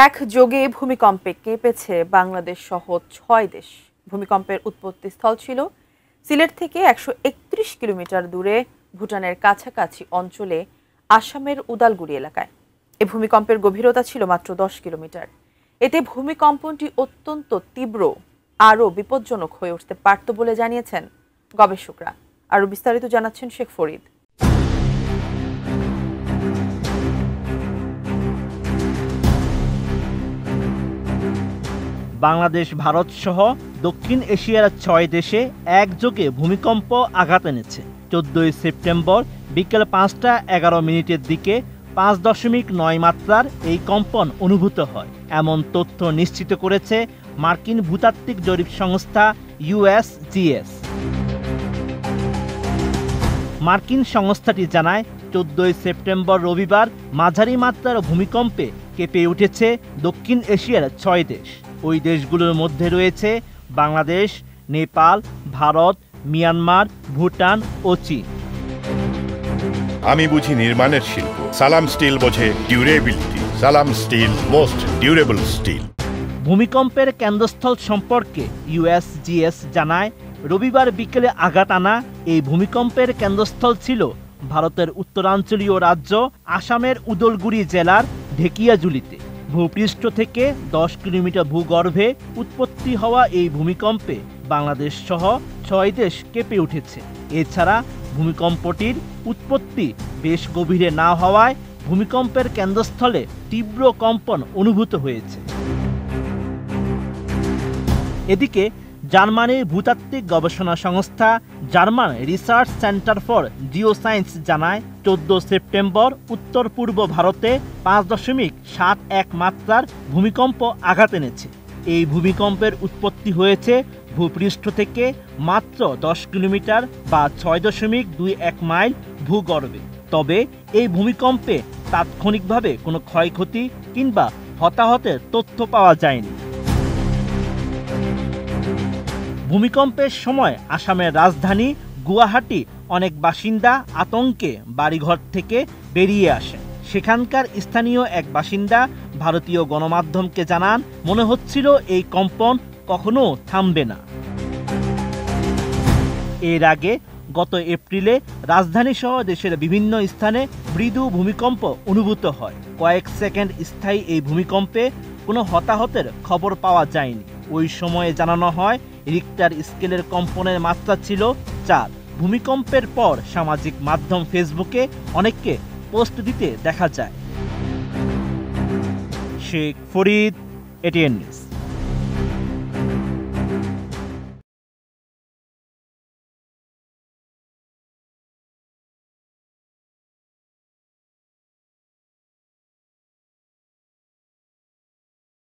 একযোগে ভূমিকম্পে কেঁপেছে বাংলাদেশ সহ ৬ দেশ। ভূমিকম্পের উৎপত্তিস্থল ছিল সিলেট থেকে ১৩১ কিলোমিটার দূরে ভুটানের কাছাকাছি অঞ্চলে আসামের উদালগুড়ি এলাকায়। এই ভূমিকম্পের গভীরতা ছিল মাত্র ১০ কিলোমিটার। এতে ভূমিকম্পটি অত্যন্ত তীব্র, আরও বিপজ্জনক হয়ে উঠতে পারত বলে জানিয়েছেন গবেষকরা। আরও বিস্তারিত জানাচ্ছেন শেখ ফরিদ। বাংলাদেশ, ভারত সহ দক্ষিণ এশিয়ার ৬ দেশে একযোগে ভূমিকম্প আঘাত এনেছে। ১৪ সেপ্টেম্বর বিকেল ৫টা ১১ মিনিটের দিকে ৫.৯ মাত্রার এই কম্পন অনুভূত হয়। এমন তথ্য নিশ্চিত করেছে মার্কিন ভূতাত্ত্বিক জরিপ সংস্থা USGS। মার্কিন সংস্থাটি জানায়, ১৪ সেপ্টেম্বর রবিবার মাঝারি মাত্রার ভূমিকম্পে কেঁপে উঠেছে দক্ষিণ এশিয়ার ৬ দেশ। ওই দেশগুলোর মধ্যে রয়েছে বাংলাদেশ, নেপাল, ভারত, মিয়ানমার, ভুটান ও চীন। আমি বুঝি নির্মাণের শিল্প, সালাম স্টিল বোঝে ডিউরেবিলিটি। সালাম স্টিল, মোস্ট ডিউরেবল স্টিল। ভূমিকম্পের কেন্দ্রস্থল সম্পর্কে USGS জানায়, রবিবার বিকেলে আঘাত আনা এই ভূমিকম্পের কেন্দ্রস্থল ছিল ভারতের উত্তরাঞ্চলীয় রাজ্য আসামের উদলগুড়ি জেলার ঢেকিয়াজুলিতে। ভূপৃষ্ঠ থেকে ১০ কিলোমিটার ভূগর্ভে উৎপত্তি হওয়া এই ভূমিকম্পে বাংলাদেশ সহ ৬ দেশ কেঁপে উঠেছে। এছাড়া ভূমিকম্পটির উৎপত্তি বেশ গভীরে না হওয়ায় ভূমিকম্পের কেন্দ্রস্থলে তীব্র কম্পন অনুভূত হয়েছে। এদিকে জার্মানির ভূতাত্ত্বিক গবেষণা সংস্থা German research centre for geoscience জানায়, ১৪ সেপ্টেম্বর উত্তর পূর্ব ভারতে ৫.৭১ মাত্রার ভূমিকম্প আঘাত এনেছে। এই ভূমিকম্পের উৎপত্তি হয়েছে ভূপৃষ্ঠ থেকে মাত্র ১০ কিলোমিটার বা ৬.২১ মাইল ভূগর্ভে। তবে এই ভূমিকম্পে তাৎক্ষণিকভাবে কোনো ক্ষয়ক্ষতি কিংবা হতাহতের তথ্য পাওয়া যায়নি। ভূমিকম্পের সময় আসামের রাজধানী গুয়াহাটি অনেক বাসিন্দা আতঙ্কে বাড়িঘর থেকে বেরিয়ে আসেন। সেখানকার স্থানীয় এক বাসিন্দা ভারতীয় গণমাধ্যমকে জানান, মনে হচ্ছিল এই কম্পন কখনো থামবে না। এর আগে গত এপ্রিলে রাজধানী সহ দেশের বিভিন্ন স্থানে মৃদু ভূমিকম্প অনুভূত হয়। কয়েক সেকেন্ড স্থায়ী এই ভূমিকম্পে কোনো হতাহতের খবর পাওয়া যায়নি। ওই সময়ে জানানো হয়, রিক্টার স্কেলের কম্পনের মাত্রা ছিল ৪। ভূমিকম্পের পর সামাজিক মাধ্যম ফেসবুকে অনেককে পোস্ট দিতে দেখা যায়। Sheikh Farid, ATN news.